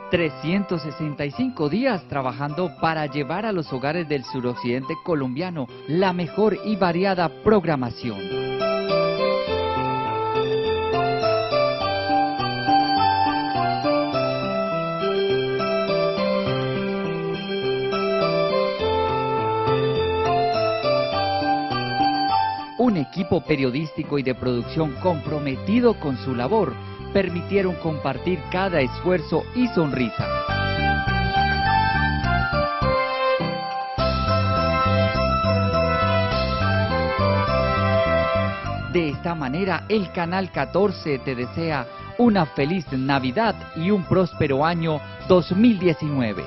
365 días trabajando para llevar a los hogares del suroccidente colombiano la mejor y variada programación. Un equipo periodístico y de producción comprometido con su labor permitieron compartir cada esfuerzo y sonrisa. De esta manera, el Canal 14 te desea una feliz Navidad y un próspero año 2019.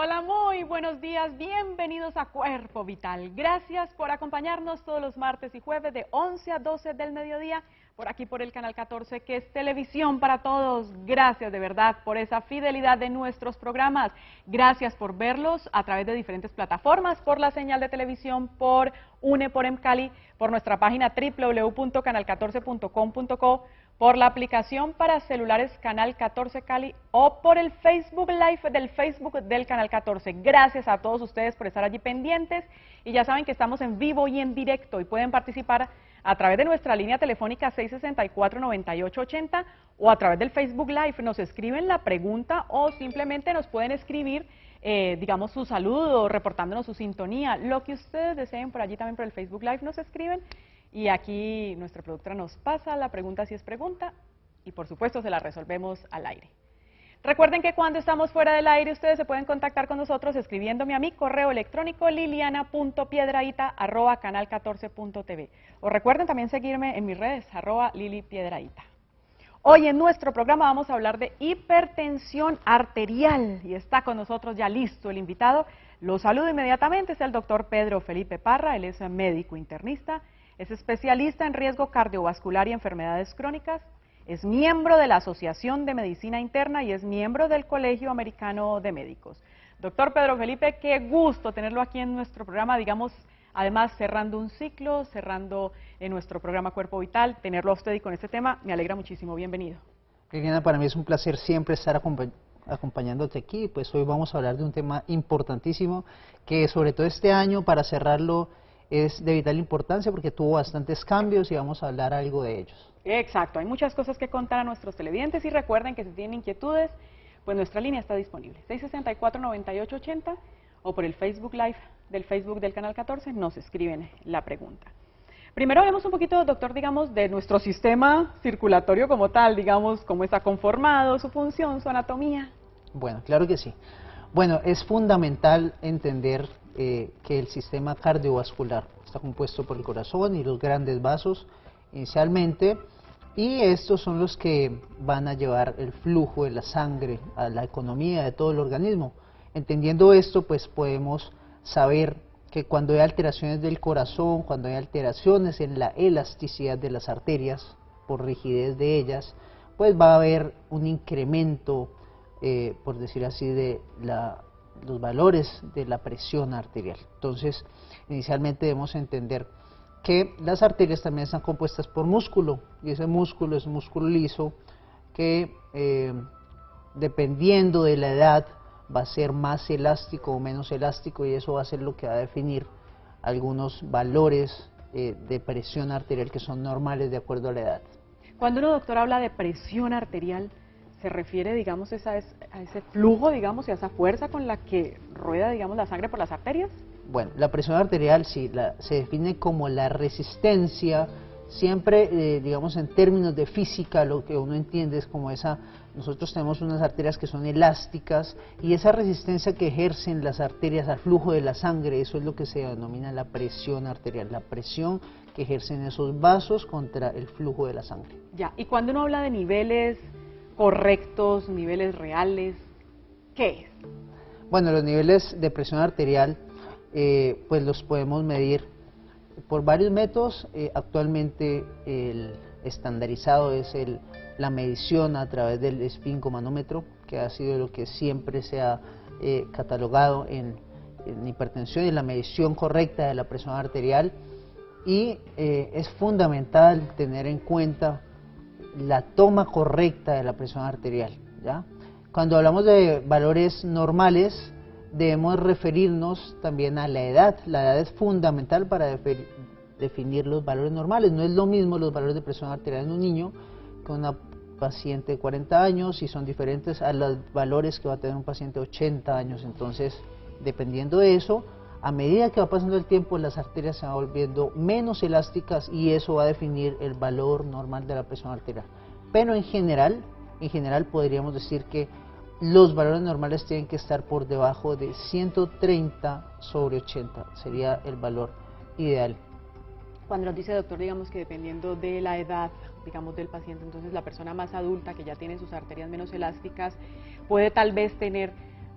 Hola, muy buenos días, bienvenidos a Cuerpo Vital. Gracias por acompañarnos todos los martes y jueves de 11 a 12 del mediodía, por aquí por el Canal 14, que es televisión para todos. Gracias de verdad por esa fidelidad de nuestros programas. Gracias por verlos a través de diferentes plataformas, por la señal de televisión, por UNE por Cali, por nuestra página www.canal14.com.co, por la aplicación para celulares Canal 14 Cali o por el Facebook Live del Facebook del Canal 14. Gracias a todos ustedes por estar allí pendientes y ya saben que estamos en vivo y en directo y pueden participar a través de nuestra línea telefónica 664-9880 o a través del Facebook Live. Nos escriben la pregunta o simplemente nos pueden escribir, digamos, su saludo, reportándonos su sintonía, lo que ustedes deseen por allí también por el Facebook Live nos escriben. Y aquí nuestra productora nos pasa la pregunta si es pregunta y por supuesto se la resolvemos al aire. Recuerden que cuando estamos fuera del aire ustedes se pueden contactar con nosotros escribiéndome a mi correo electrónico liliana.piedrahita@canal14.tv o recuerden también seguirme en mis redes @lilipiedrahita. Hoy en nuestro programa vamos a hablar de hipertensión arterial y está con nosotros ya listo el invitado. Lo saludo inmediatamente, es el doctor Pedro Felipe Parra, él es médico internista. Es especialista en riesgo cardiovascular y enfermedades crónicas, es miembro de la Asociación de Medicina Interna y es miembro del Colegio Americano de Médicos. Doctor Pedro Felipe, qué gusto tenerlo aquí en nuestro programa, digamos, además cerrando un ciclo, cerrando en nuestro programa Cuerpo Vital, tenerlo a usted y con este tema, me alegra muchísimo, bienvenido. Liliana, para mí es un placer siempre estar acompañándote aquí, pues hoy vamos a hablar de un tema importantísimo que sobre todo este año, para cerrarlo, es de vital importancia porque tuvo bastantes cambios y vamos a hablar algo de ellos. Exacto, hay muchas cosas que contar a nuestros televidentes y recuerden que si tienen inquietudes, pues nuestra línea está disponible, 664-9880 o por el Facebook Live del Facebook del Canal 14 nos escriben la pregunta. Primero hablemos un poquito, doctor, digamos, de nuestro sistema circulatorio como tal, digamos, cómo está conformado, su función, su anatomía. Bueno, claro que sí. Bueno, es fundamental entender que el sistema cardiovascular está compuesto por el corazón y los grandes vasos inicialmente, y estos son los que van a llevar el flujo de la sangre a la economía de todo el organismo. Entendiendo esto, pues podemos saber que cuando hay alteraciones del corazón, cuando hay alteraciones en la elasticidad de las arterias, por rigidez de ellas, pues va a haber un incremento, por decir así, de los valores de la presión arterial. Entonces, inicialmente debemos entender que las arterias también están compuestas por músculo, y ese músculo es un músculo liso que, dependiendo de la edad, va a ser más elástico o menos elástico, y eso va a ser lo que va a definir algunos valores de presión arterial que son normales de acuerdo a la edad. Cuando uno, doctor, habla de presión arterial, ¿se refiere, digamos, a ese flujo, digamos, y a esa fuerza con la que rueda, digamos, la sangre por las arterias? Bueno, la presión arterial sí, se define como la resistencia, siempre, digamos, en términos de física, lo que uno entiende es como esa nosotros tenemos unas arterias que son elásticas y esa resistencia que ejercen las arterias al flujo de la sangre, eso es lo que se denomina la presión arterial, la presión que ejercen esos vasos contra el flujo de la sangre. Ya, y cuando uno habla de niveles correctos, niveles reales, ¿qué es? Bueno, los niveles de presión arterial pues los podemos medir por varios métodos. Actualmente el estandarizado es la medición a través del esfingomanómetro, que ha sido lo que siempre se ha catalogado en hipertensión, y la medición correcta de la presión arterial. Y es fundamental tener en cuenta la toma correcta de la presión arterial, ¿ya? Cuando hablamos de valores normales, debemos referirnos también a la edad. La edad es fundamental para definir los valores normales. No es lo mismo los valores de presión arterial en un niño que una paciente de 40 años, y son diferentes a los valores que va a tener un paciente de 80 años. Entonces, dependiendo de eso, a medida que va pasando el tiempo, las arterias se van volviendo menos elásticas y eso va a definir el valor normal de la presión arterial. Pero en general podríamos decir que los valores normales tienen que estar por debajo de 130/80, sería el valor ideal. Cuando nos dice, doctor, digamos que dependiendo de la edad, digamos, del paciente, entonces la persona más adulta que ya tiene sus arterias menos elásticas puede tal vez tener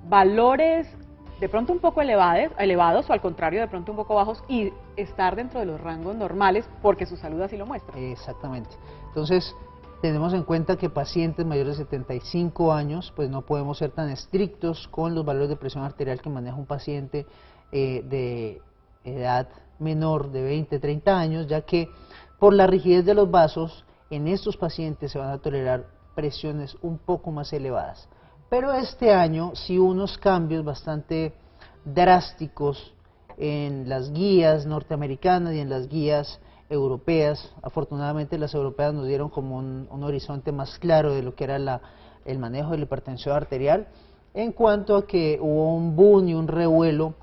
valores de pronto un poco elevados o al contrario de pronto un poco bajos y estar dentro de los rangos normales porque su salud así lo muestra. Exactamente. Entonces, tenemos en cuenta que pacientes mayores de 75 años, pues no podemos ser tan estrictos con los valores de presión arterial que maneja un paciente de edad menor de 20, 30 años, ya que por la rigidez de los vasos, en estos pacientes se van a tolerar presiones un poco más elevadas. Pero este año sí hubo unos cambios bastante drásticos en las guías norteamericanas y en las guías europeas. Afortunadamente las europeas nos dieron como un horizonte más claro de lo que era el manejo de la hipertensión arterial, en cuanto a que hubo un boom y un revuelo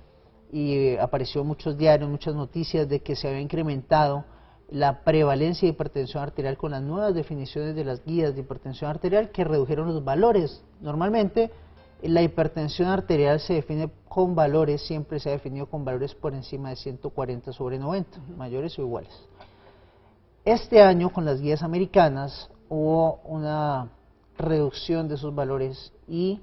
y apareció muchos diarios, muchas noticias de que se había incrementado la prevalencia de hipertensión arterial con las nuevas definiciones de las guías de hipertensión arterial que redujeron los valores. Normalmente la hipertensión arterial se define con valores, siempre se ha definido con valores por encima de 140/90, mayores o iguales. Este año con las guías americanas hubo una reducción de esos valores y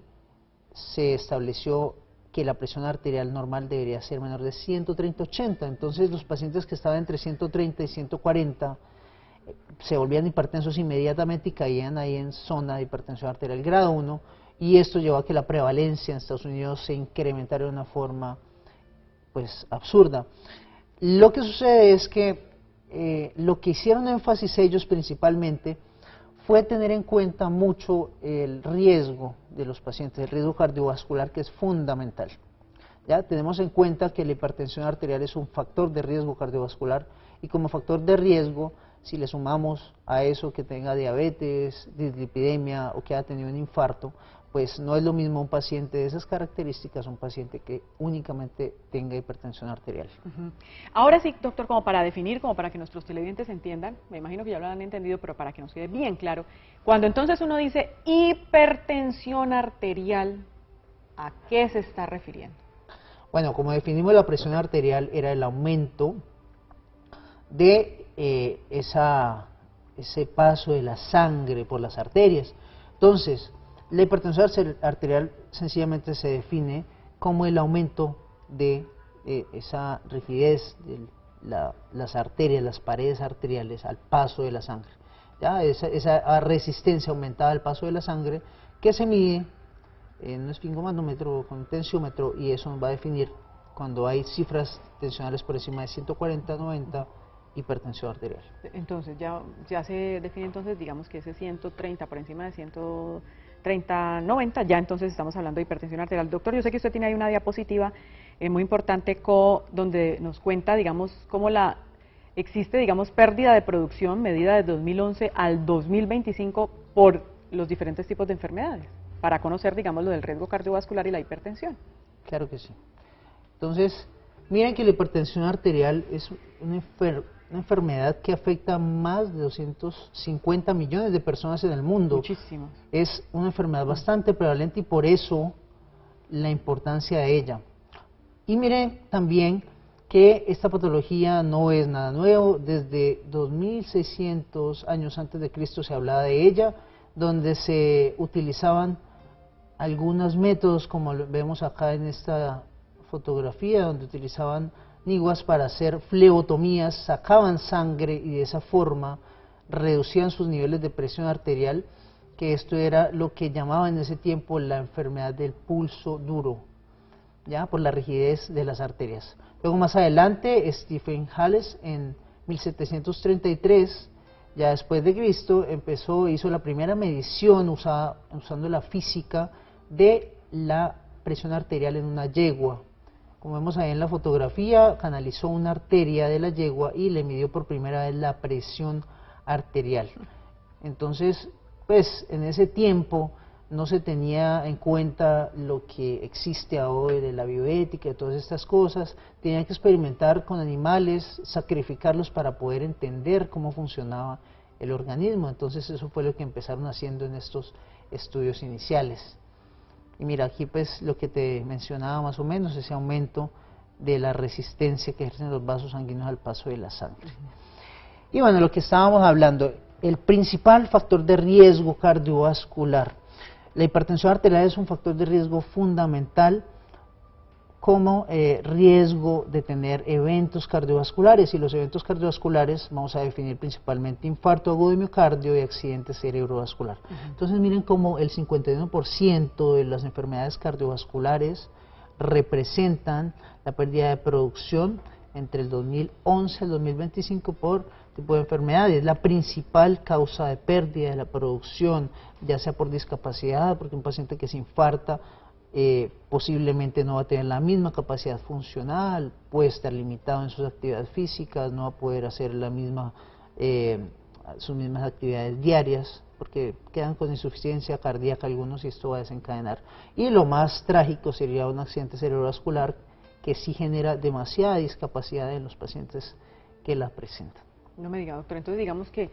se estableció que la presión arterial normal debería ser menor de 130/80, entonces los pacientes que estaban entre 130 y 140 se volvían hipertensos inmediatamente y caían ahí en zona de hipertensión arterial grado 1, y esto llevó a que la prevalencia en Estados Unidos se incrementara de una forma pues absurda. Lo que sucede es que lo que hicieron énfasis ellos principalmente fue tener en cuenta mucho el riesgo de los pacientes, el riesgo cardiovascular, que es fundamental. Ya tenemos en cuenta que la hipertensión arterial es un factor de riesgo cardiovascular, y como factor de riesgo, si le sumamos a eso que tenga diabetes, dislipidemia o que haya tenido un infarto, pues no es lo mismo un paciente de esas características, un paciente que únicamente tenga hipertensión arterial. Ahora sí, doctor, como para definir, como para que nuestros televidentes entiendan, me imagino que ya lo han entendido, pero para que nos quede bien claro, cuando entonces uno dice hipertensión arterial, ¿a qué se está refiriendo? Bueno, como definimos, la presión arterial era el aumento de ese paso de la sangre por las arterias. Entonces, la hipertensión arterial sencillamente se define como el aumento de esa rigidez de las arterias, las paredes arteriales al paso de la sangre. ¿Ya? Esa resistencia aumentada al paso de la sangre que se mide en un esfingomanómetro con un tensiómetro, y eso nos va a definir cuando hay cifras tensionales por encima de 140/90, hipertensión arterial. Entonces, ya se define entonces, digamos que ese 130 por encima de 130/90, ya entonces estamos hablando de hipertensión arterial. Doctor, yo sé que usted tiene ahí una diapositiva muy importante donde nos cuenta, digamos, cómo existe, digamos, pérdida de producción medida desde 2011 al 2025 por los diferentes tipos de enfermedades, para conocer, digamos, lo del riesgo cardiovascular y la hipertensión. Claro que sí. Entonces, miren que la hipertensión arterial es una una enfermedad que afecta a más de 250 millones de personas en el mundo. Muchísimos. Es una enfermedad bastante prevalente y por eso la importancia de ella. Y miren también que esta patología no es nada nuevo. Desde 2600 años antes de Cristo se hablaba de ella, donde se utilizaban algunos métodos, como lo vemos acá en esta fotografía, donde utilizaban niguas para hacer flebotomías, sacaban sangre y de esa forma reducían sus niveles de presión arterial, que esto era lo que llamaban en ese tiempo la enfermedad del pulso duro, ya por la rigidez de las arterias. Luego más adelante Stephen Hales en 1733, ya después de Cristo, hizo la primera medición usando la física de la presión arterial en una yegua. Como vemos ahí en la fotografía, canalizó una arteria de la yegua y le midió por primera vez la presión arterial. Entonces, pues en ese tiempo no se tenía en cuenta lo que existe hoy de la bioética y todas estas cosas. Tenían que experimentar con animales, sacrificarlos para poder entender cómo funcionaba el organismo. Entonces eso fue lo que empezaron haciendo en estos estudios iniciales. Y mira, aquí pues lo que te mencionaba más o menos, ese aumento de la resistencia que ejercen los vasos sanguíneos al paso de la sangre. Y bueno, lo que estábamos hablando, el principal factor de riesgo cardiovascular. La hipertensión arterial es un factor de riesgo fundamental como riesgo de tener eventos cardiovasculares, y los eventos cardiovasculares vamos a definir principalmente infarto agudo de miocardio y accidente cerebrovascular. Entonces miren cómo el 51% de las enfermedades cardiovasculares representan la pérdida de producción entre el 2011 al 2025 por tipo de enfermedades. La principal causa de pérdida de la producción, ya sea por discapacidad, porque un paciente que se infarta posiblemente no va a tener la misma capacidad funcional, puede estar limitado en sus actividades físicas, no va a poder hacer sus mismas actividades diarias, porque quedan con insuficiencia cardíaca algunos y esto va a desencadenar. Y lo más trágico sería un accidente cerebrovascular que sí genera demasiada discapacidad en los pacientes que la presentan. No me diga, doctor, entonces digamos que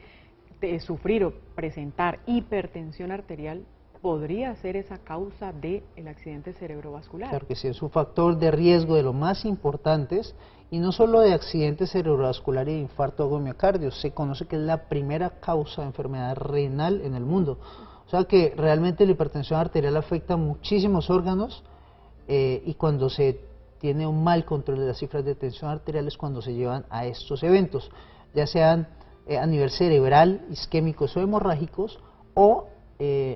sufrir o presentar hipertensión arterial podría ser esa causa del accidente cerebrovascular. Claro que sí, es un factor de riesgo de los más importantes, y no solo de accidente cerebrovascular y de infarto agudo de miocardio, se conoce que es la primera causa de enfermedad renal en el mundo. O sea que realmente la hipertensión arterial afecta muchísimos órganos, y cuando se tiene un mal control de las cifras de tensión arterial es cuando se llevan a estos eventos, ya sean a nivel cerebral, isquémicos o hemorrágicos, o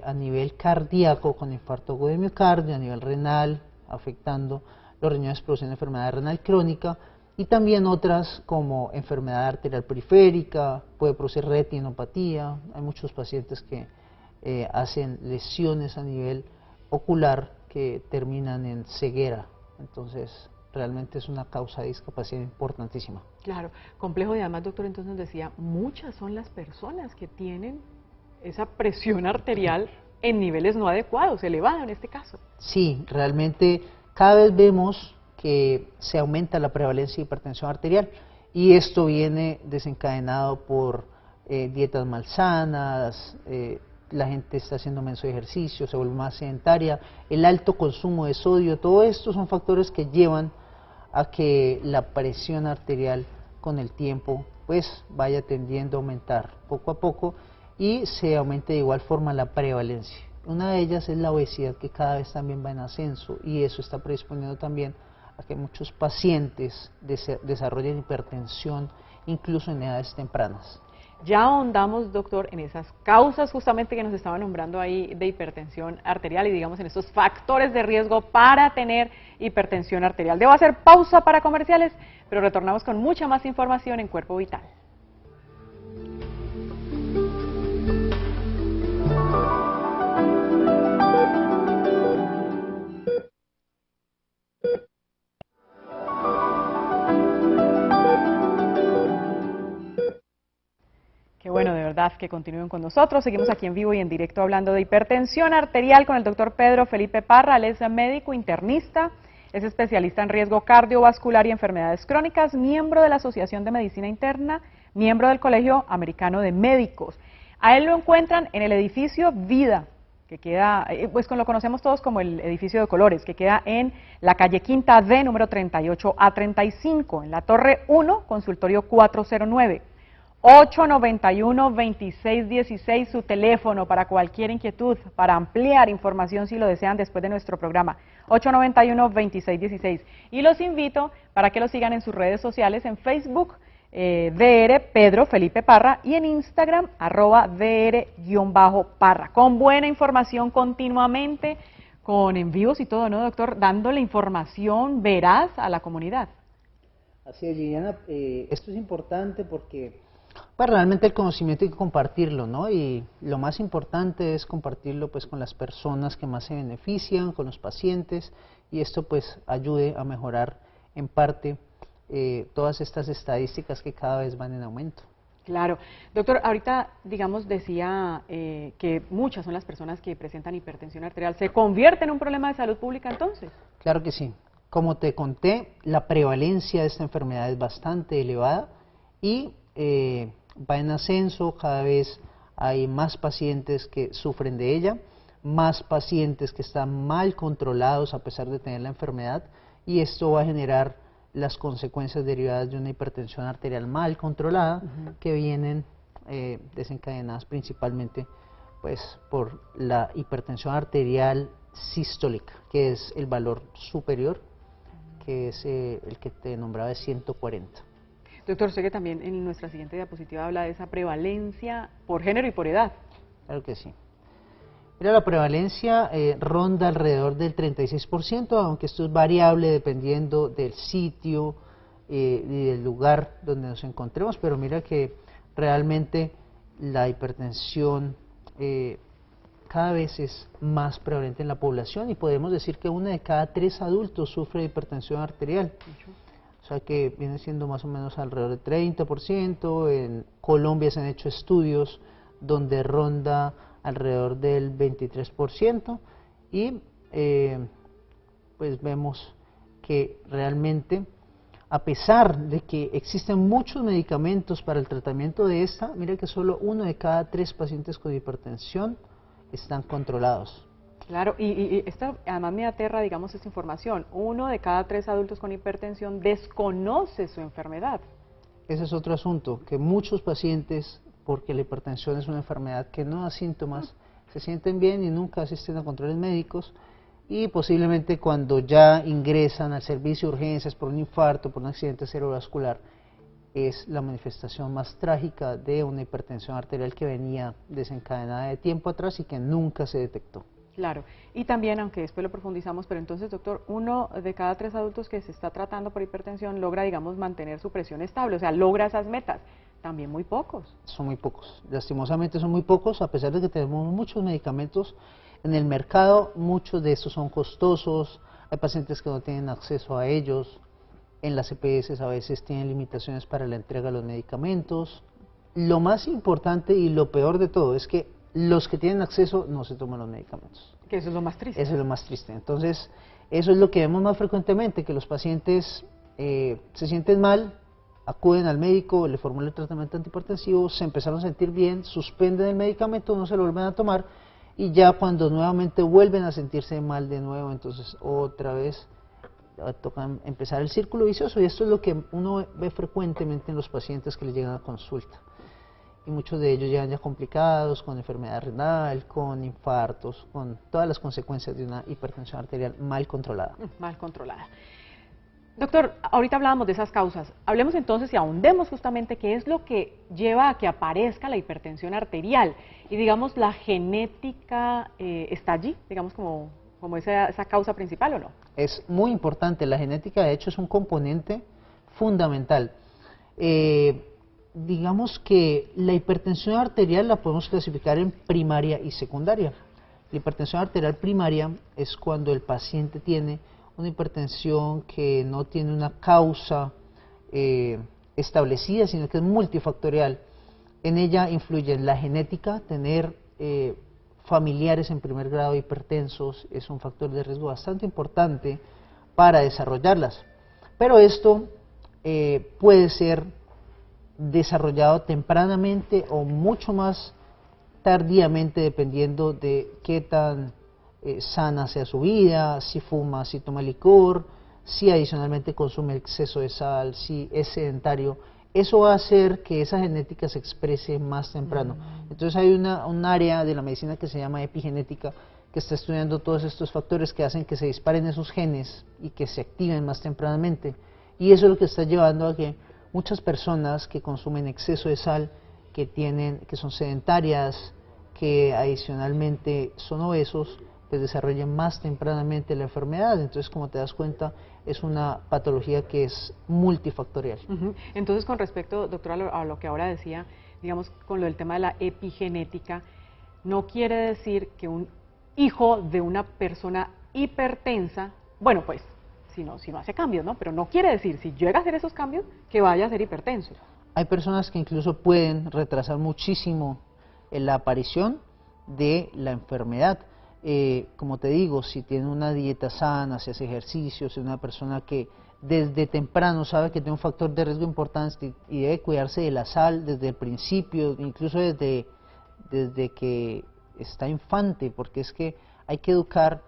a nivel cardíaco con infarto agudo de miocardio, a nivel renal, afectando los riñones, produciendo enfermedad renal crónica, y también otras como enfermedad arterial periférica, puede producir retinopatía. Hay muchos pacientes que hacen lesiones a nivel ocular que terminan en ceguera, entonces realmente es una causa de discapacidad importantísima. Claro, complejo, y además, doctor, entonces nos decía, muchas son las personas que tienen esa presión arterial en niveles no adecuados, elevada en este caso. Sí, realmente cada vez vemos que se aumenta la prevalencia de hipertensión arterial, y esto viene desencadenado por dietas malsanas, la gente está haciendo menos ejercicio, se vuelve más sedentaria, el alto consumo de sodio, todo esto son factores que llevan a que la presión arterial con el tiempo pues vaya tendiendo a aumentar poco a poco, y se aumente de igual forma la prevalencia. Una de ellas es la obesidad, que cada vez también va en ascenso, y eso está predisponiendo también a que muchos pacientes desarrollen hipertensión incluso en edades tempranas. Ya ahondamos, doctor, en esas causas justamente que nos estaba nombrando ahí de hipertensión arterial, y digamos en esos factores de riesgo para tener hipertensión arterial. Debo hacer pausa para comerciales, pero retornamos con mucha más información en Cuerpo Vital. Qué bueno, de verdad, que continúen con nosotros. Seguimos aquí en vivo y en directo hablando de hipertensión arterial con el doctor Pedro Felipe Parra. Él es médico internista, es especialista en riesgo cardiovascular y enfermedades crónicas, miembro de la Asociación de Medicina Interna miembro del Colegio Americano de Médicos. A él lo encuentran en el edificio Vida, que queda, pues lo conocemos todos como el edificio de colores, que queda en la calle Quinta D, número 38A35, en la Torre 1, consultorio 409. 891-2616, su teléfono para cualquier inquietud, para ampliar información si lo desean después de nuestro programa, 891-2616. Y los invito para que lo sigan en sus redes sociales, en Facebook, Dr. Pedro Felipe Parra, y en Instagram, @Dr_Parra, con buena información continuamente, con envíos y todo, ¿no, doctor? Dándole información veraz a la comunidad. Así es, Liliana, esto es importante porque pues realmente el conocimiento hay que compartirlo, ¿no? Y lo más importante es compartirlo pues con las personas que más se benefician, con los pacientes, y esto pues ayude a mejorar en parte todas estas estadísticas que cada vez van en aumento. Claro. Doctor, ahorita, digamos, decía que muchas son las personas que presentan hipertensión arterial. ¿Se convierte en un problema de salud pública entonces? Claro que sí. Como te conté, la prevalencia de esta enfermedad es bastante elevada y va en ascenso. Cada vez hay más pacientes que sufren de ella, más pacientes que están mal controlados a pesar de tener la enfermedad, y esto va a generar las consecuencias derivadas de una hipertensión arterial mal controlada, que vienen desencadenadas principalmente pues por la hipertensión arterial sistólica, que es el valor superior, que es el que te nombraba de 140. Doctor, sé que también en nuestra siguiente diapositiva habla de esa prevalencia por género y por edad. Claro que sí. Mira, la prevalencia ronda alrededor del 36%, aunque esto es variable dependiendo del sitio y del lugar donde nos encontremos, pero mira que realmente la hipertensión cada vez es más prevalente en la población, y podemos decir que 1 de cada 3 adultos sufre de hipertensión arterial. O sea que viene siendo más o menos alrededor del 30%. En Colombia se han hecho estudios donde ronda alrededor del 23%, y pues vemos que realmente, a pesar de que existen muchos medicamentos para el tratamiento de esta, mira que solo 1 de cada 3 pacientes con hipertensión están controlados. Claro, y esto además me aterra, digamos, esta información. 1 de cada 3 adultos con hipertensión desconoce su enfermedad. Ese es otro asunto, que muchos pacientes, porque la hipertensión es una enfermedad que no da síntomas, se sienten bien y nunca asisten a controles médicos, y posiblemente cuando ya ingresan al servicio de urgencias por un infarto, por un accidente cerebrovascular, es la manifestación más trágica de una hipertensión arterial que venía desencadenada de tiempo atrás y que nunca se detectó. Claro, y también, aunque después lo profundizamos, pero entonces, doctor, 1 de cada 3 adultos que se está tratando por hipertensión logra, digamos, mantener su presión estable, o sea, logra esas metas. También muy pocos. Son muy pocos, lastimosamente son muy pocos, a pesar de que tenemos muchos medicamentos en el mercado. Muchos de estos son costosos, hay pacientes que no tienen acceso a ellos, en las EPS a veces tienen limitaciones para la entrega de los medicamentos. Lo más importante y lo peor de todo es que los que tienen acceso no se toman los medicamentos. Que eso es lo más triste. Eso es lo más triste. Entonces, eso es lo que vemos más frecuentemente, que los pacientes se sienten mal, acuden al médico, le formulan el tratamiento antihipertensivo, se empezaron a sentir bien, suspenden el medicamento, no se lo vuelven a tomar, y ya cuando nuevamente vuelven a sentirse mal de nuevo, entonces otra vez toca empezar el círculo vicioso, y esto es lo que uno ve frecuentemente en los pacientes que le llegan a consulta. Y muchos de ellos llegan ya complicados, con enfermedad renal, con infartos, con todas las consecuencias de una hipertensión arterial mal controlada. Mal controlada. Doctor, ahorita hablábamos de esas causas. Hablemos entonces y ahondemos justamente qué es lo que lleva a que aparezca la hipertensión arterial. Y digamos, ¿la genética está allí, digamos, como esa causa principal o no? Es muy importante. La genética, de hecho, es un componente fundamental. Digamos que la hipertensión arterial la podemos clasificar en primaria y secundaria. La hipertensión arterial primaria es cuando el paciente tiene una hipertensión que no tiene una causa establecida, sino que es multifactorial. En ella influye la genética, tener familiares en primer grado hipertensos es un factor de riesgo bastante importante para desarrollarlas. Pero esto puede ser desarrollado tempranamente o mucho más tardíamente, dependiendo de qué tan sana sea su vida, si fuma, si toma licor, si adicionalmente consume exceso de sal, si es sedentario. Eso va a hacer que esa genética se exprese más temprano. Entonces hay un área de la medicina que se llama epigenética, que está estudiando todos estos factores que hacen que se disparen esos genes y que se activen más tempranamente. Y eso es lo que está llevando a que muchas personas que consumen exceso de sal, que son sedentarias, que adicionalmente son obesos, pues desarrollen más tempranamente la enfermedad. Entonces, como te das cuenta, es una patología que es multifactorial. Entonces, con respecto, doctora, a lo que ahora decía, digamos, con lo del tema de la epigenética, no quiere decir que un hijo de una persona hipertensa, bueno, pues, si no hace cambios, ¿no? Pero no quiere decir, si llega a hacer esos cambios, que vaya a ser hipertenso. Hay personas que incluso pueden retrasar muchísimo la aparición de la enfermedad. Como te digo, si tiene una dieta sana, si hace ejercicio, si es una persona que desde temprano sabe que tiene un factor de riesgo importante y debe cuidarse de la sal desde el principio, incluso desde que está infante, porque es que hay que educar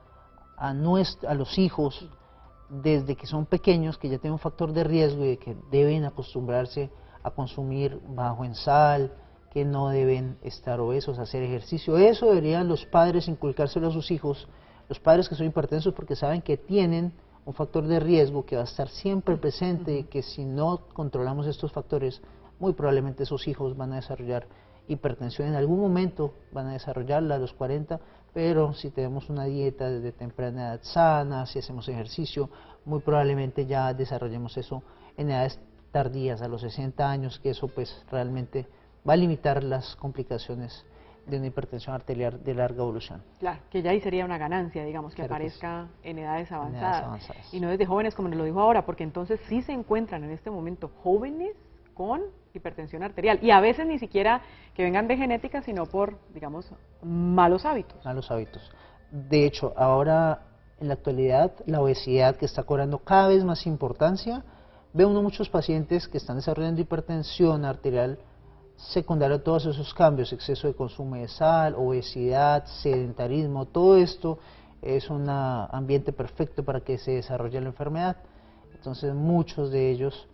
a los hijos desde que son pequeños, que ya tienen un factor de riesgo y de que deben acostumbrarse a consumir bajo en sal, que no deben estar obesos, hacer ejercicio. Eso deberían los padres inculcárselo a sus hijos, los padres que son hipertensos, porque saben que tienen un factor de riesgo que va a estar siempre presente y que si no controlamos estos factores, muy probablemente esos hijos van a desarrollar hipertensión. En algún momento van a desarrollarla a los 40, pero si tenemos una dieta desde temprana edad sana, si hacemos ejercicio, muy probablemente ya desarrollemos eso en edades tardías, a los 60 años, que eso pues realmente va a limitar las complicaciones de una hipertensión arterial de larga evolución. Claro, que ya ahí sería una ganancia, digamos, que aparezca en edades avanzadas. Y no desde jóvenes, como nos lo dijo ahora, porque entonces sí se encuentran en este momento jóvenes con hipertensión arterial, y a veces ni siquiera que vengan de genética, sino por, digamos, malos hábitos. Malos hábitos. De hecho, ahora, en la actualidad, la obesidad, que está cobrando cada vez más importancia, ve uno muchos pacientes que están desarrollando hipertensión arterial secundaria a todos esos cambios, exceso de consumo de sal, obesidad, sedentarismo. Todo esto es un ambiente perfecto para que se desarrolle la enfermedad. Entonces muchos de ellos,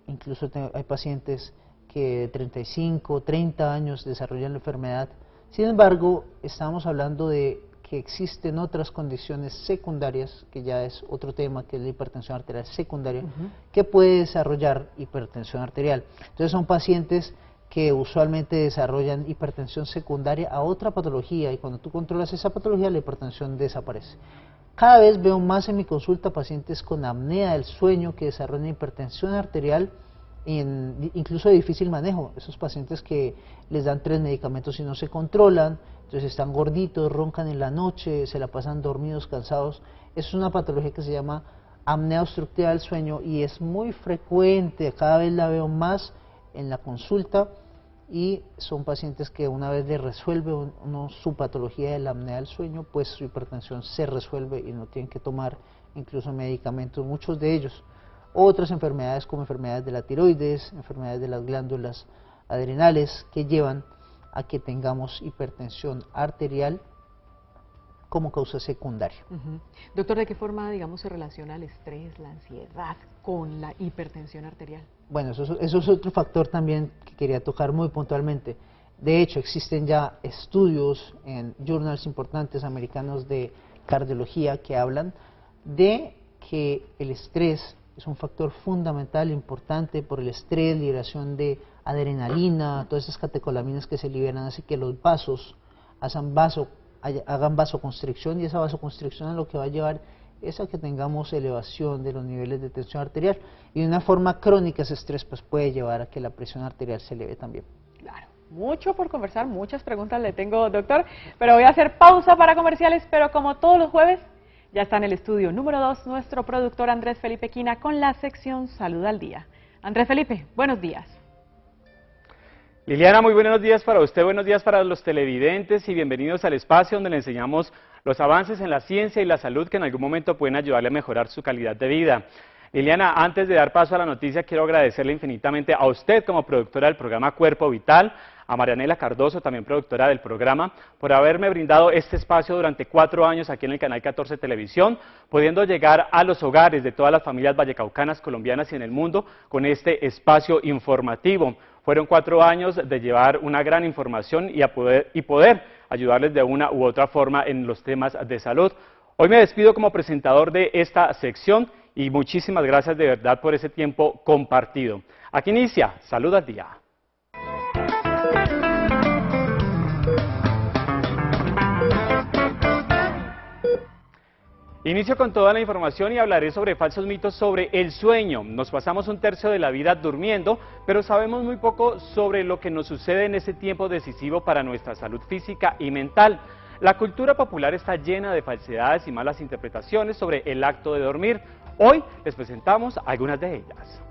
incluso hay pacientes que de 35, 30 años desarrollan la enfermedad. Sin embargo, estamos hablando de que existen otras condiciones secundarias, que ya es otro tema, que es la hipertensión arterial secundaria, que puede desarrollar hipertensión arterial. Entonces son pacientes que usualmente desarrollan hipertensión secundaria a otra patología, y cuando tú controlas esa patología, la hipertensión desaparece. Cada vez veo más en mi consulta pacientes con apnea del sueño que desarrollan hipertensión arterial, incluso de difícil manejo. Esos pacientes que les dan 3 medicamentos y no se controlan, entonces están gorditos, roncan en la noche, se la pasan dormidos, cansados. Es una patología que se llama apnea obstructiva del sueño y es muy frecuente, cada vez la veo más en la consulta, y son pacientes que una vez le resuelve su patología de la apnea del sueño, pues su hipertensión se resuelve y no tienen que tomar incluso medicamentos, muchos de ellos. Otras enfermedades como enfermedades de la tiroides, enfermedades de las glándulas adrenales, que llevan a que tengamos hipertensión arterial como causa secundaria. Doctor, ¿de qué forma, digamos, se relaciona el estrés, la ansiedad con la hipertensión arterial? Bueno, eso es otro factor también que quería tocar muy puntualmente. De hecho, existen ya estudios en journals importantes americanos de cardiología que hablan de que el estrés es un factor fundamental, importante. Por el estrés, liberación de adrenalina, todas esas catecolaminas que se liberan, hace que los vasos hagan vasoconstricción, y esa vasoconstricción a lo que va a llevar es a que tengamos elevación de los niveles de tensión arterial, y de una forma crónica ese estrés pues puede llevar a que la presión arterial se eleve también. Claro, mucho por conversar, muchas preguntas le tengo, doctor, pero voy a hacer pausa para comerciales, pero como todos los jueves, ya está en el estudio número 2 nuestro productor Andrés Felipe Quina con la sección Salud al Día. Andrés Felipe, buenos días. Liliana, muy buenos días para usted, buenos días para los televidentes y bienvenidos al espacio donde le enseñamos los avances en la ciencia y la salud que en algún momento pueden ayudarle a mejorar su calidad de vida. Liliana, antes de dar paso a la noticia, quiero agradecerle infinitamente a usted como productora del programa Cuerpo Vital, a Marianela Cardoso, también productora del programa, por haberme brindado este espacio durante 4 años aquí en el Canal 14 Televisión, pudiendo llegar a los hogares de todas las familias vallecaucanas, colombianas y en el mundo con este espacio informativo. Fueron 4 años de llevar una gran información y poder ayudarles de una u otra forma en los temas de salud. Hoy me despido como presentador de esta sección y muchísimas gracias de verdad por ese tiempo compartido. Aquí inicia Salud al Día. Inicio con toda la información y hablaré sobre falsos mitos sobre el sueño. Nos pasamos 1/3 de la vida durmiendo, pero sabemos muy poco sobre lo que nos sucede en ese tiempo decisivo para nuestra salud física y mental. La cultura popular está llena de falsedades y malas interpretaciones sobre el acto de dormir. Hoy les presentamos algunas de ellas.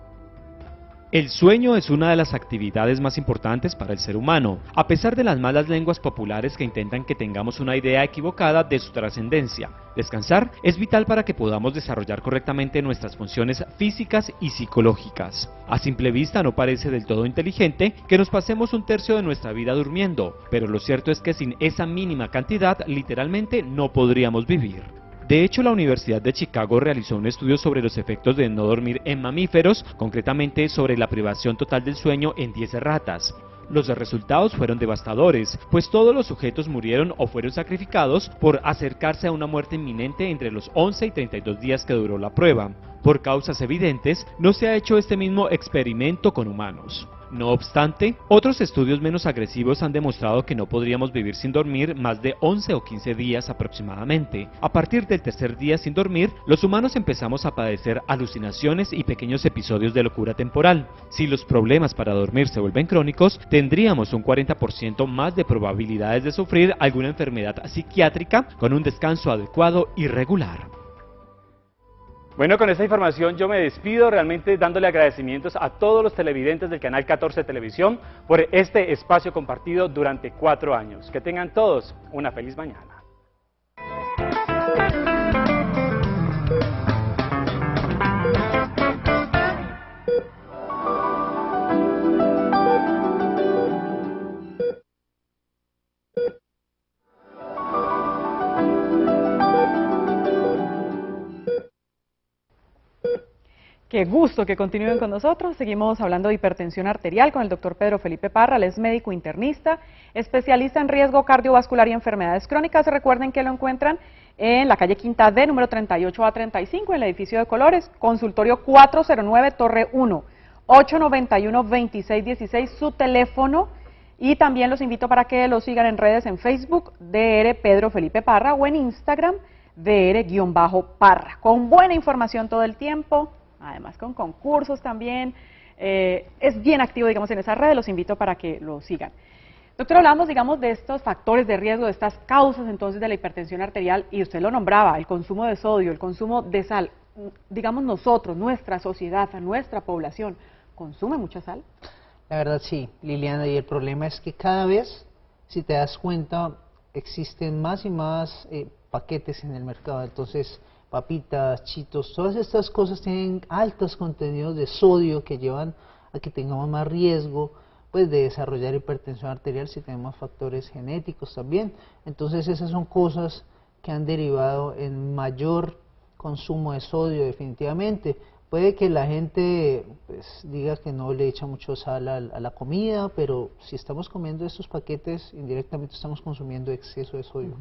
El sueño es una de las actividades más importantes para el ser humano, a pesar de las malas lenguas populares que intentan que tengamos una idea equivocada de su trascendencia. Descansar es vital para que podamos desarrollar correctamente nuestras funciones físicas y psicológicas. A simple vista no parece del todo inteligente que nos pasemos 1/3 de nuestra vida durmiendo, pero lo cierto es que sin esa mínima cantidad literalmente no podríamos vivir. De hecho, la Universidad de Chicago realizó un estudio sobre los efectos de no dormir en mamíferos, concretamente sobre la privación total del sueño en 10 ratas. Los resultados fueron devastadores, pues todos los sujetos murieron o fueron sacrificados por acercarse a una muerte inminente entre los 11 y 32 días que duró la prueba. Por causas evidentes, no se ha hecho este mismo experimento con humanos. No obstante, otros estudios menos agresivos han demostrado que no podríamos vivir sin dormir más de 11 o 15 días aproximadamente. A partir del 3er día sin dormir, los humanos empezamos a padecer alucinaciones y pequeños episodios de locura temporal. Si los problemas para dormir se vuelven crónicos, tendríamos un 40% más de probabilidades de sufrir alguna enfermedad psiquiátrica con un descanso adecuado y regular. Bueno, con esta información yo me despido realmente dándole agradecimientos a todos los televidentes del Canal 14 Televisión por este espacio compartido durante 4 años. Que tengan todos una feliz mañana. Qué gusto que continúen con nosotros. Seguimos hablando de hipertensión arterial con el doctor Pedro Felipe Parra. Él es médico internista, especialista en riesgo cardiovascular y enfermedades crónicas. Recuerden que lo encuentran en la calle Quinta D, número 38A35, en el edificio de Colores, consultorio 409, Torre 1, 891-2616, su teléfono. Y también los invito para que lo sigan en redes en Facebook, DR Pedro Felipe Parra, o en Instagram, DR-Parra, con buena información todo el tiempo. Además con concursos también, es bien activo, digamos, en esas redes, los invito para que lo sigan. Doctor, hablamos, digamos, de estos factores de riesgo, de estas causas entonces de la hipertensión arterial, y usted lo nombraba, el consumo de sodio, el consumo de sal. Digamos nosotros, nuestra sociedad, nuestra población, ¿consume mucha sal? La verdad sí, Liliana, y el problema es que cada vez, si te das cuenta, existen más y más paquetes en el mercado, entonces papitas, chitos, todas estas cosas tienen altos contenidos de sodio que llevan a que tengamos más riesgo pues de desarrollar hipertensión arterial si tenemos factores genéticos también. Entonces esas son cosas que han derivado en mayor consumo de sodio definitivamente. Puede que la gente pues diga que no le echa mucho sal a la comida, pero si estamos comiendo estos paquetes, indirectamente estamos consumiendo exceso de sodio.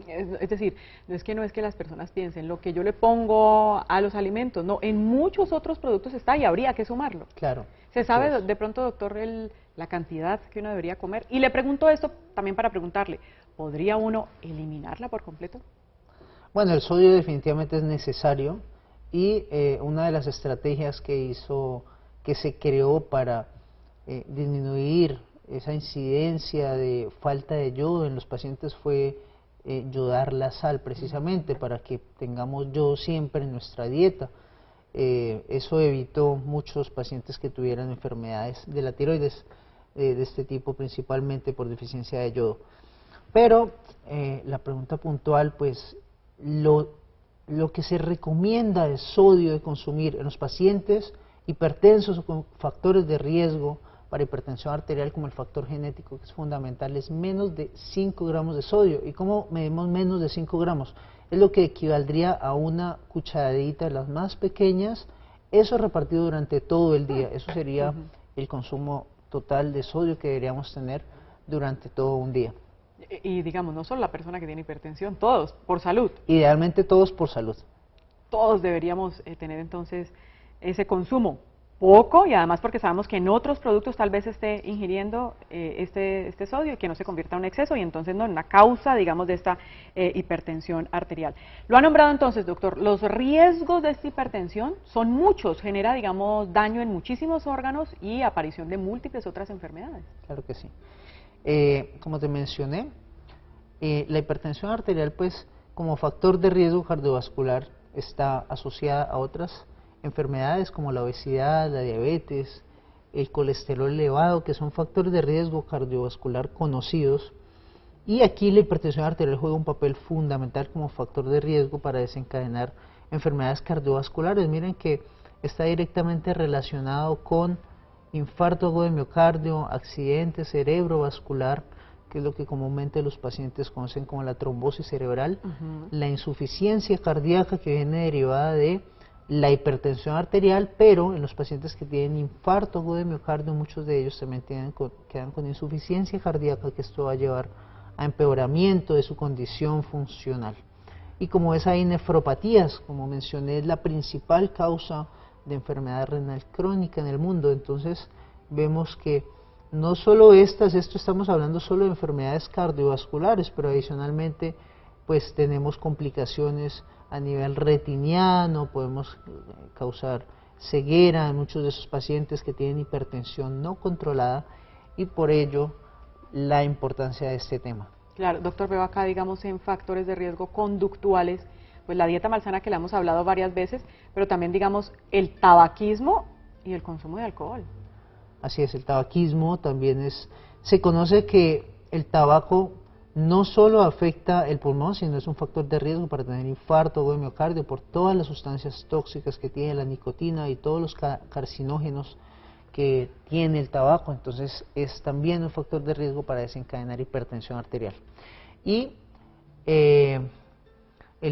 Es decir, no es que las personas piensen lo que yo le pongo a los alimentos, no, en muchos otros productos está y habría que sumarlo. Claro. ¿Se sabe de pronto, doctor, la cantidad que uno debería comer? Y le pregunto esto también para preguntarle, ¿podría uno eliminarla por completo? Bueno, el sodio definitivamente es necesario. Y una de las estrategias que se creó para disminuir esa incidencia de falta de yodo en los pacientes fue yodar la sal, precisamente para que tengamos yodo siempre en nuestra dieta. Eso evitó muchos pacientes que tuvieran enfermedades de la tiroides de este tipo, principalmente por deficiencia de yodo. Pero la pregunta puntual, pues lo que se recomienda de sodio de consumir en los pacientes hipertensos o con factores de riesgo para hipertensión arterial como el factor genético, que es fundamental, es menos de 5 gramos de sodio. ¿Y cómo medimos menos de 5 gramos? Es lo que equivaldría a una cucharadita de las más pequeñas, eso repartido durante todo el día. Eso sería el consumo total de sodio que deberíamos tener durante todo un día. Y digamos, no solo la persona que tiene hipertensión, todos, por salud. Idealmente todos por salud. Todos deberíamos tener entonces ese consumo. Poco, y además porque sabemos que en otros productos tal vez esté ingiriendo este sodio y que no se convierta en un exceso y entonces no en una causa, digamos, de esta hipertensión arterial. Lo ha nombrado entonces, doctor, los riesgos de esta hipertensión son muchos, genera, digamos, daño en muchísimos órganos y aparición de múltiples otras enfermedades. Claro que sí. Como te mencioné, la hipertensión arterial, pues, como factor de riesgo cardiovascular está asociada a otras enfermedades como la obesidad, la diabetes, el colesterol elevado, que son factores de riesgo cardiovascular conocidos, y aquí la hipertensión arterial juega un papel fundamental como factor de riesgo para desencadenar enfermedades cardiovasculares. Miren que está directamente relacionado con infarto agudo de miocardio, accidente cerebrovascular, que es lo que comúnmente los pacientes conocen como la trombosis cerebral, la insuficiencia cardíaca que viene derivada de la hipertensión arterial, pero en los pacientes que tienen infarto agudo de miocardio, muchos de ellos también quedan con insuficiencia cardíaca, que esto va a llevar a empeoramiento de su condición funcional. Y como ves, hay nefropatías, como mencioné, es la principal causa de enfermedad renal crónica en el mundo. Entonces vemos que no solo esto estamos hablando solo de enfermedades cardiovasculares, pero adicionalmente pues tenemos complicaciones a nivel retiniano, podemos causar ceguera en muchos de esos pacientes que tienen hipertensión no controlada, y por ello la importancia de este tema. Claro, doctor, veo acá, digamos, en factores de riesgo conductuales, pues la dieta malsana que le hemos hablado varias veces, pero también, digamos, el tabaquismo y el consumo de alcohol. Así es, el tabaquismo también se conoce que el tabaco no solo afecta el pulmón, sino es un factor de riesgo para tener infarto o de miocardio por todas las sustancias tóxicas que tiene la nicotina y todos los carcinógenos que tiene el tabaco. Entonces es también un factor de riesgo para desencadenar hipertensión arterial. Y el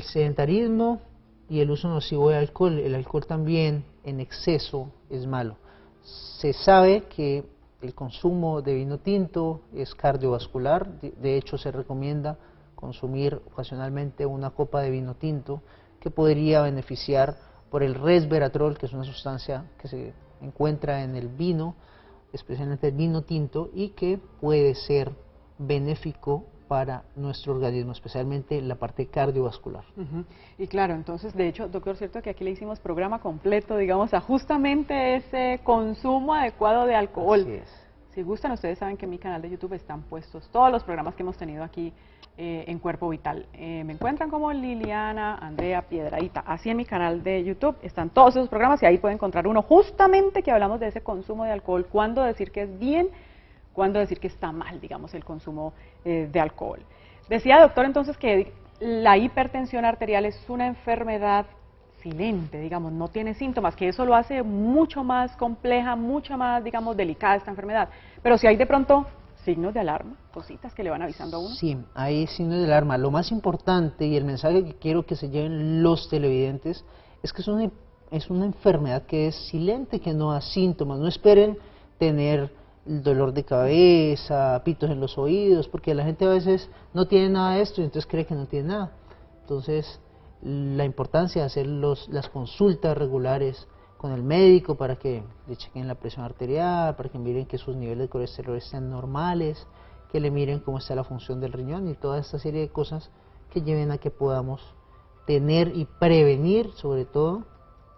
sedentarismo y el uso nocivo de alcohol. El alcohol también en exceso es malo. Se sabe que el consumo de vino tinto es cardiovascular, de hecho se recomienda consumir ocasionalmente una copa de vino tinto que podría beneficiar por el resveratrol, que es una sustancia que se encuentra en el vino, especialmente el vino tinto, y que puede ser benéfico para nuestro organismo, especialmente en la parte cardiovascular. Y claro, entonces, de hecho, doctor, cierto que aquí le hicimos programa completo, digamos, a justamente ese consumo adecuado de alcohol. Así es. Si gustan, ustedes saben que en mi canal de YouTube están puestos todos los programas que hemos tenido aquí en Cuerpo Vital. Me encuentran como Liliana Andrea Piedradita. Así en mi canal de YouTube están todos esos programas y ahí pueden encontrar uno justamente que hablamos de ese consumo de alcohol, cuándo decir que es bien, cuándo decir que está mal, digamos, el consumo de alcohol. Decía, doctor, entonces que la hipertensión arterial es una enfermedad silente, digamos, no tiene síntomas, que eso lo hace mucho más compleja, mucho más, digamos, delicada esta enfermedad. Pero si hay de pronto signos de alarma, cositas que le van avisando a uno. Sí, hay signos de alarma. Lo más importante y el mensaje que quiero que se lleven los televidentes es que es una enfermedad que es silente, que no da síntomas. No esperen tener dolor de cabeza, pitos en los oídos, porque la gente a veces no tiene nada de esto y entonces cree que no tiene nada. Entonces, la importancia de hacer las consultas regulares con el médico para que le chequen la presión arterial, para que miren que sus niveles de colesterol estén normales, que le miren cómo está la función del riñón y toda esta serie de cosas que lleven a que podamos tener y prevenir, sobre todo,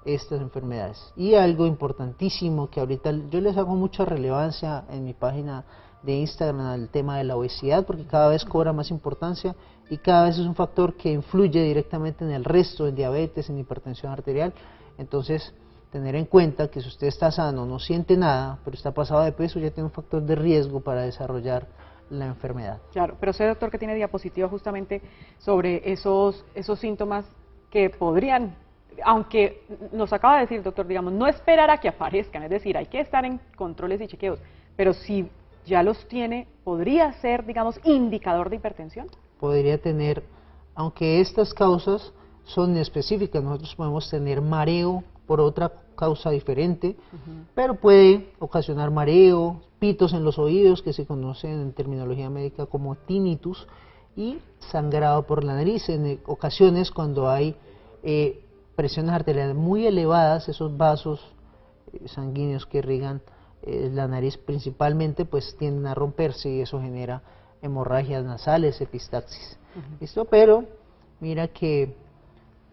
estas enfermedades. Y algo importantísimo que ahorita yo les hago mucha relevancia en mi página de Instagram al tema de la obesidad, porque cada vez cobra más importancia y cada vez es un factor que influye directamente en el resto, en diabetes, en hipertensión arterial. Entonces, tener en cuenta que si usted está sano, no siente nada, pero está pasado de peso, ya tiene un factor de riesgo para desarrollar la enfermedad. Claro, pero sé, doctor, que tiene diapositiva justamente sobre esos síntomas que podrían, aunque nos acaba de decir, doctor, digamos, no esperar a que aparezcan, es decir, hay que estar en controles y chequeos, pero si ya los tiene, ¿podría ser, digamos, indicador de hipertensión? Podría tener, aunque estas causas son específicas, nosotros podemos tener mareo por otra causa diferente, pero puede ocasionar mareo, pitos en los oídos, que se conocen en terminología médica como tinnitus, y sangrado por la nariz. En ocasiones, cuando hay presiones arteriales muy elevadas, esos vasos sanguíneos que irrigan la nariz principalmente, pues tienden a romperse y eso genera hemorragias nasales, epistaxis. ¿Listo? Pero mira que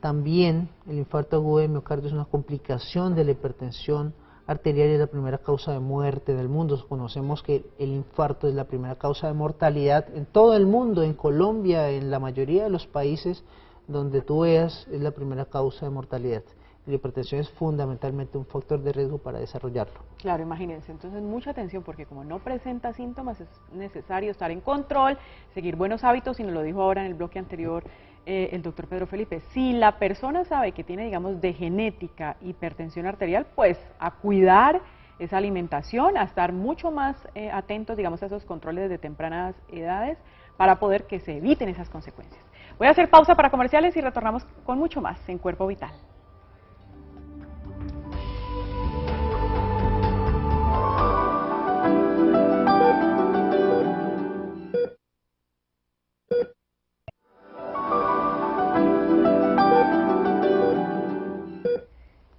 también el infarto agudo de miocardio es una complicación de la hipertensión arterial y es la primera causa de muerte en el mundo. Conocemos que el infarto es la primera causa de mortalidad en todo el mundo, en Colombia, en la mayoría de los países donde tú veas, es la primera causa de mortalidad. La hipertensión es fundamentalmente un factor de riesgo para desarrollarlo. Claro, imagínense, entonces mucha atención porque como no presenta síntomas es necesario estar en control, seguir buenos hábitos, y nos lo dijo ahora en el bloque anterior el doctor Pedro Felipe. Si la persona sabe que tiene, digamos, de genética hipertensión arterial, pues a cuidar esa alimentación, a estar mucho más atentos, digamos, a esos controles de tempranas edades para poder que se eviten esas consecuencias. Voy a hacer pausa para comerciales y retornamos con mucho más en Cuerpo Vital.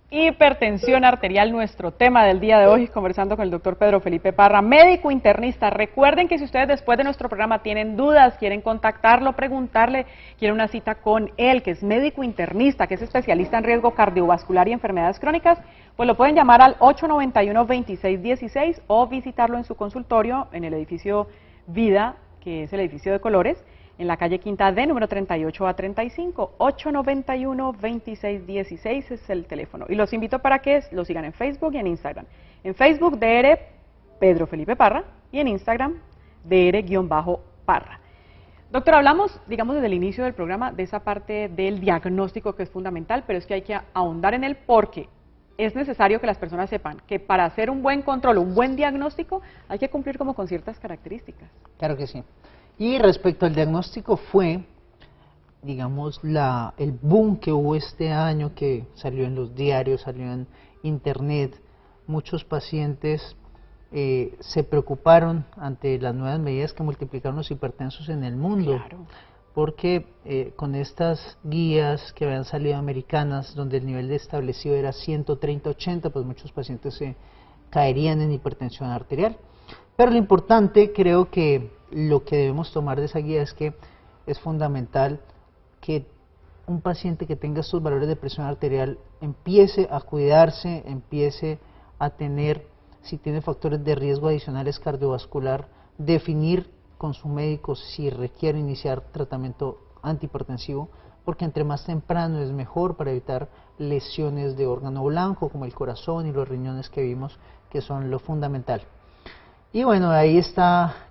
Hipertensión arterial, nuestro tema del día de hoy, conversando con el doctor Pedro Felipe Parra, médico internista. Recuerden que si ustedes después de nuestro programa tienen dudas, quieren contactarlo, preguntarle, quieren una cita con él, que es médico internista, que es especialista en riesgo cardiovascular y enfermedades crónicas, pues lo pueden llamar al 891-2616 o visitarlo en su consultorio en el edificio Vida, que es el edificio de colores, en la calle Quinta D, número 38 a 35, 891-2616 es el teléfono. Y los invito para que lo sigan en Facebook y en Instagram. En Facebook, DR Pedro Felipe Parra, y en Instagram, DR_Parra. Doctor, hablamos, digamos, desde el inicio del programa de esa parte del diagnóstico que es fundamental, pero es que hay que ahondar en él porque es necesario que las personas sepan que para hacer un buen control, un buen diagnóstico, hay que cumplir como con ciertas características. Claro que sí. Y respecto al diagnóstico fue, digamos, el boom que hubo este año, que salió en los diarios, salió en internet. Muchos pacientes se preocuparon ante las nuevas medidas que multiplicaron los hipertensos en el mundo. Claro. Porque con estas guías que habían salido americanas, donde el nivel de establecido era 130-80, pues muchos pacientes se caerían en hipertensión arterial. Pero lo importante, creo que lo que debemos tomar de esa guía es que es fundamental que un paciente que tenga estos valores de presión arterial empiece a cuidarse, empiece a tener, si tiene factores de riesgo adicionales cardiovascular, definir con su médico si requiere iniciar tratamiento antihipertensivo, porque entre más temprano es mejor para evitar lesiones de órgano blanco como el corazón y los riñones que vimos, que son lo fundamental. Y bueno, ahí está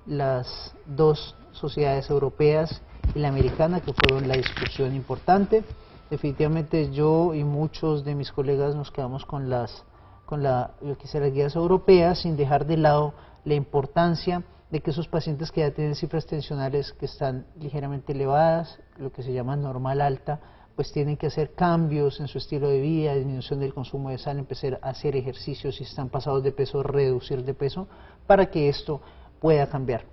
las dos sociedades europeas y la americana, que fueron la discusión importante. Definitivamente yo y muchos de mis colegas nos quedamos con lo que son las guías europeas, sin dejar de lado la importancia de que esos pacientes que ya tienen cifras tensionales que están ligeramente elevadas, lo que se llama normal alta, pues tienen que hacer cambios en su estilo de vida, disminución del consumo de sal, empezar a hacer ejercicios, si están pasados de peso, reducir de peso, para que esto pueda cambiar.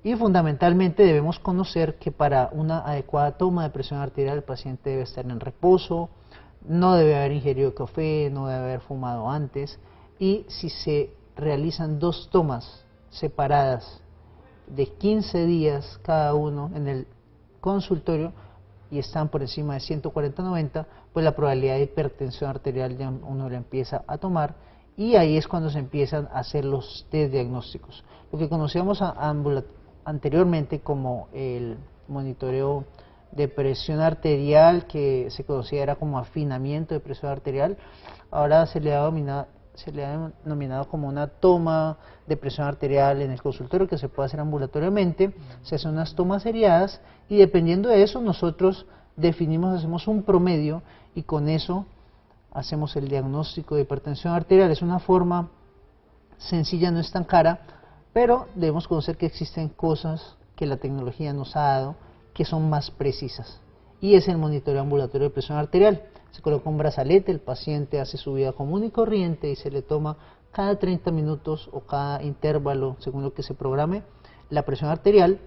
Y fundamentalmente debemos conocer que para una adecuada toma de presión arterial el paciente debe estar en reposo, no debe haber ingerido café, no debe haber fumado antes, y si se realizan dos tomas separadas de 15 días cada uno en el consultorio, y están por encima de 140-90, pues la probabilidad de hipertensión arterial ya uno la empieza a tomar, y ahí es cuando se empiezan a hacer los test diagnósticos. Lo que conocíamos anteriormente como el monitoreo de presión arterial, que se considera como afinamiento de presión arterial, ahora se le ha denominado como una toma de presión arterial en el consultorio, que se puede hacer ambulatoriamente. Se hacen unas tomas seriadas y dependiendo de eso nosotros definimos, hacemos un promedio y con eso hacemos el diagnóstico de hipertensión arterial. Es una forma sencilla, no es tan cara, pero debemos conocer que existen cosas que la tecnología nos ha dado que son más precisas, y es el monitoreo ambulatorio de presión arterial. Se coloca un brazalete, el paciente hace su vida común y corriente y se le toma cada 30 minutos o cada intervalo, según lo que se programe, la presión arterial,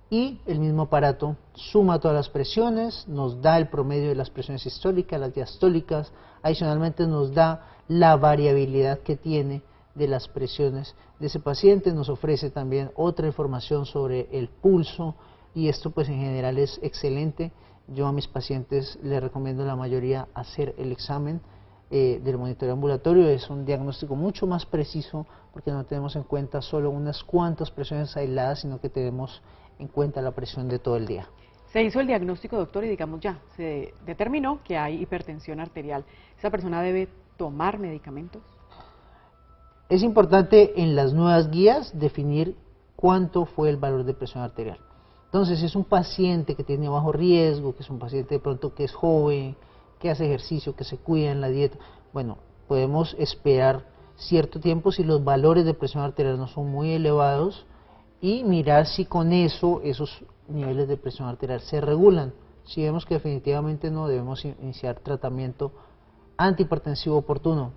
y el mismo aparato suma todas las presiones, nos da el promedio de las presiones sistólicas, las diastólicas, adicionalmente nos da la variabilidad que tiene de las presiones de ese paciente, nos ofrece también otra información sobre el pulso, y esto pues en general es excelente. Yo a mis pacientes les recomiendo la mayoría hacer el examen del monitoreo ambulatorio. Es un diagnóstico mucho más preciso porque no tenemos en cuenta solo unas cuantas presiones aisladas, sino que tenemos en cuenta la presión de todo el día. Se hizo el diagnóstico, doctor, y digamos ya, se determinó que hay hipertensión arterial. ¿Esa persona debe tomar medicamentos? Es importante en las nuevas guías definir cuánto fue el valor de presión arterial. Entonces, si es un paciente que tiene bajo riesgo, que es un paciente de pronto que es joven, que hace ejercicio, que se cuida en la dieta, bueno, podemos esperar cierto tiempo si los valores de presión arterial no son muy elevados y mirar si con eso esos niveles de presión arterial se regulan. Si vemos que definitivamente no, debemos iniciar tratamiento antihipertensivo oportuno.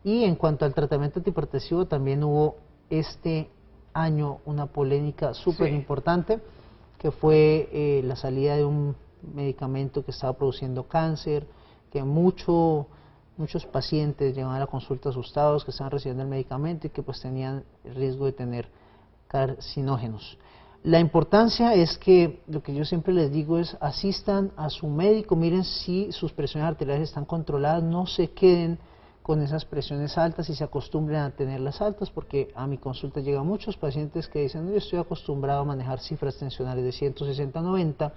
Y en cuanto al tratamiento antihipertensivo, también hubo este año una polémica súper importante, que fue la salida de un medicamento que estaba produciendo cáncer, que muchos pacientes llegaban a la consulta asustados que estaban recibiendo el medicamento y que pues tenían el riesgo de tener carcinógenos. La importancia es que, lo que yo siempre les digo es, asistan a su médico, miren si sus presiones arteriales están controladas, no se queden con esas presiones altas y se acostumbren a tenerlas altas, porque a mi consulta llegan muchos pacientes que dicen, yo estoy acostumbrado a manejar cifras tensionales de 160-90,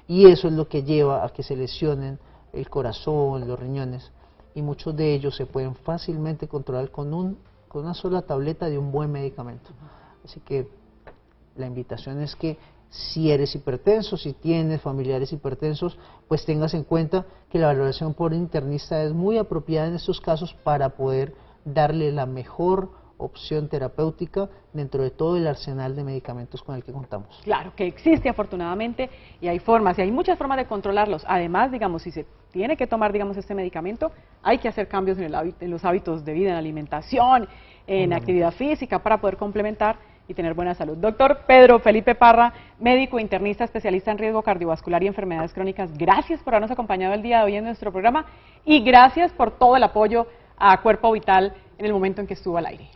y eso es lo que lleva a que se lesionen el corazón, los riñones, y muchos de ellos se pueden fácilmente controlar con una sola tableta de un buen medicamento. Así que la invitación es que si eres hipertenso, si tienes familiares hipertensos, pues tengas en cuenta que la valoración por internista es muy apropiada en estos casos para poder darle la mejor opción terapéutica dentro de todo el arsenal de medicamentos con el que contamos. Claro, que existe afortunadamente y hay formas, y hay muchas formas de controlarlos. Además, digamos, si se tiene que tomar, digamos, este medicamento, hay que hacer cambios en los hábitos de vida, en la alimentación, en actividad física, para poder complementar y tener buena salud. Doctor Pedro Felipe Parra, médico internista especialista en riesgo cardiovascular y enfermedades crónicas, gracias por habernos acompañado el día de hoy en nuestro programa y gracias por todo el apoyo a Cuerpo Vital en el momento en que estuvo al aire.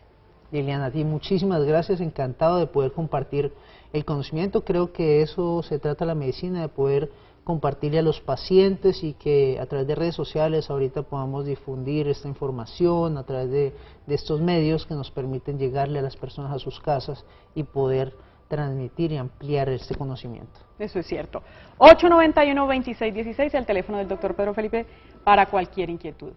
Liliana, a ti muchísimas gracias, encantado de poder compartir el conocimiento. Creo que eso se trata la medicina, de poder compartirle a los pacientes y que a través de redes sociales ahorita podamos difundir esta información a través de estos medios que nos permiten llegarle a las personas a sus casas y poder transmitir y ampliar este conocimiento. Eso es cierto. 891-2616, el teléfono del doctor Pedro Felipe para cualquier inquietud.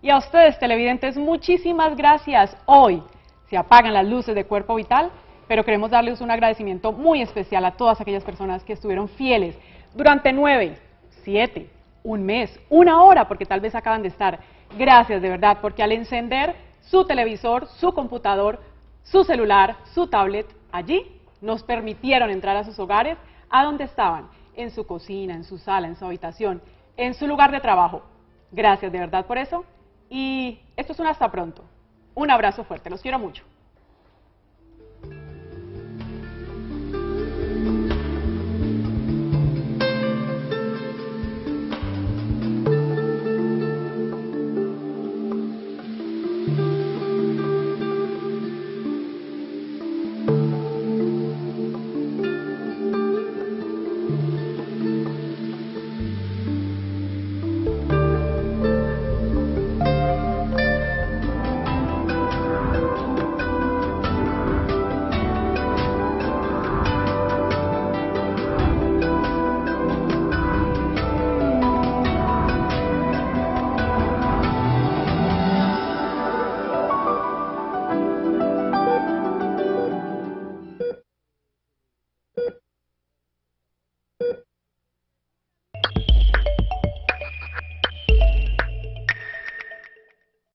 Y a ustedes, televidentes, muchísimas gracias. Hoy se apagan las luces de Cuerpo Vital, pero queremos darles un agradecimiento muy especial a todas aquellas personas que estuvieron fieles durante 9, 7, un mes, una hora, porque tal vez acaban de estar. Gracias de verdad, porque al encender su televisor, su computador, su celular, su tablet, allí nos permitieron entrar a sus hogares, a donde estaban, en su cocina, en su sala, en su habitación, en su lugar de trabajo. Gracias de verdad por eso, y esto es un hasta pronto. Un abrazo fuerte, los quiero mucho.